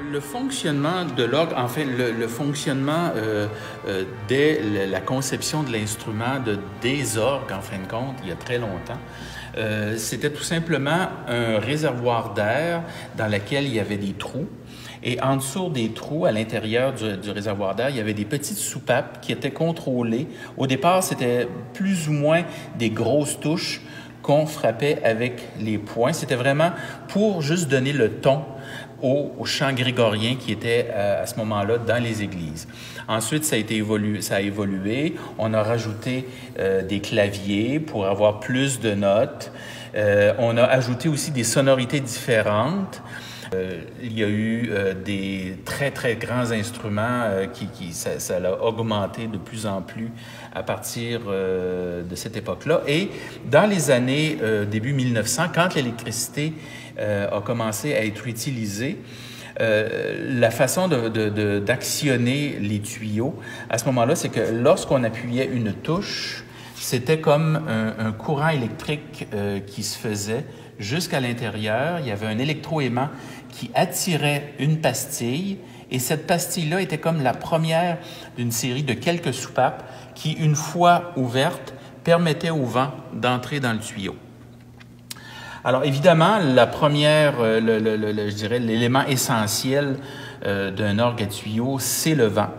Le fonctionnement de l'orgue, en fait, le fonctionnement dès la conception de l'instrument, des orgues, en fin de compte, il y a très longtemps, c'était tout simplement un réservoir d'air dans lequel il y avait des trous. Et en dessous des trous, à l'intérieur du réservoir d'air, il y avait des petites soupapes qui étaient contrôlées. Au départ, c'était plus ou moins des grosses touches qu'on frappait avec les poings. C'était vraiment pour juste donner le ton au chant grégorien qui était à ce moment-là dans les églises. Ensuite, ça a évolué. On a rajouté des claviers pour avoir plus de notes. On a ajouté aussi des sonorités différentes. Il y a eu des très, très grands instruments ça a augmenté de plus en plus à partir de cette époque-là. Et dans les années début 1900, quand l'électricité a commencé à être utilisée, la façon d'actionner les tuyaux, à ce moment-là, c'est que lorsqu'on appuyait une touche, c'était comme un courant électrique qui se faisait jusqu'à l'intérieur. Il y avait un électroaimant qui attirait une pastille, et cette pastille-là était comme la première d'une série de quelques soupapes qui, une fois ouvertes, permettaient au vent d'entrer dans le tuyau. Alors évidemment, la première, je dirais, l'élément essentiel d'un orgue à tuyau, c'est le vent.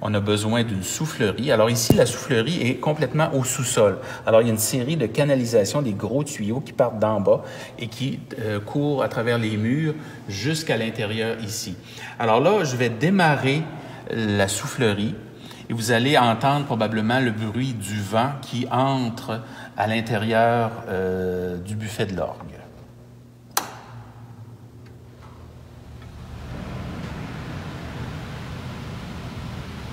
On a besoin d'une soufflerie. Alors ici, la soufflerie est complètement au sous-sol. Alors il y a une série de canalisations, des gros tuyaux qui partent d'en bas et qui courent à travers les murs jusqu'à l'intérieur ici. Alors là, je vais démarrer la soufflerie et vous allez entendre probablement le bruit du vent qui entre à l'intérieur du buffet de l'orgue.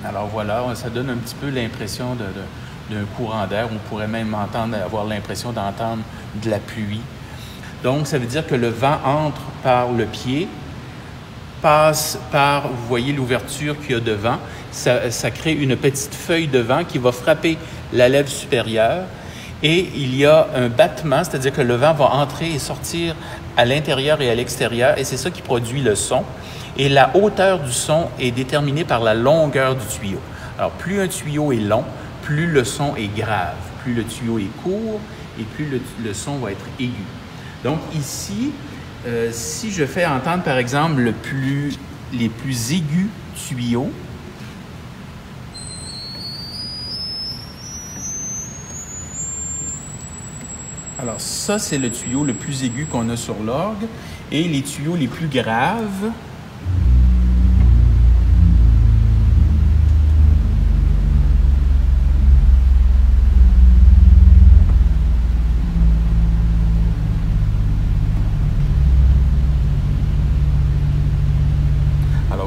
Alors voilà, ça donne un petit peu l'impression d'un courant d'air. On pourrait même avoir l'impression d'entendre de la pluie. Donc, ça veut dire que le vent entre par le pied, passe par, vous voyez l'ouverture qu'il y a devant. Ça crée une petite feuille de vent qui va frapper la lèvre supérieure. Et il y a un battement, c'est-à-dire que le vent va entrer et sortir à l'intérieur et à l'extérieur. Et c'est ça qui produit le son. Et la hauteur du son est déterminée par la longueur du tuyau. Alors, plus un tuyau est long, plus le son est grave. Plus le tuyau est court et plus le son va être aigu. Donc ici, si je fais entendre, par exemple, les plus aigus tuyaux, alors ça, c'est le tuyau le plus aigu qu'on a sur l'orgue. Et les tuyaux les plus graves,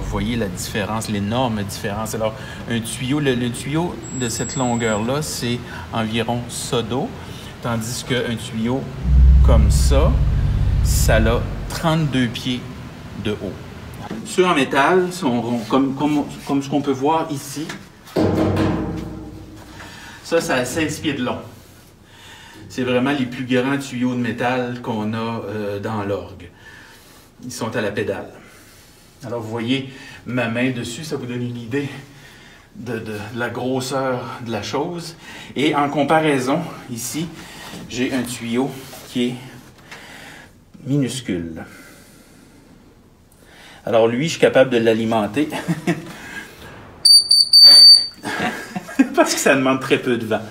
vous voyez la différence, l'énorme différence. Alors, un tuyau, le tuyau de cette longueur-là, c'est environ ça d'eau, tandis qu'un tuyau comme ça a 32 pieds de haut. Ceux en métal sont ronds, comme ce qu'on peut voir ici. Ça a 16 pieds de long. C'est vraiment les plus grands tuyaux de métal qu'on a dans l'orgue. Ils sont à la pédale. Alors, vous voyez ma main dessus, ça vous donne une idée de la grosseur de la chose. Et en comparaison, ici, j'ai un tuyau qui est minuscule. Alors lui, je suis capable de l'alimenter parce que ça demande très peu de vent.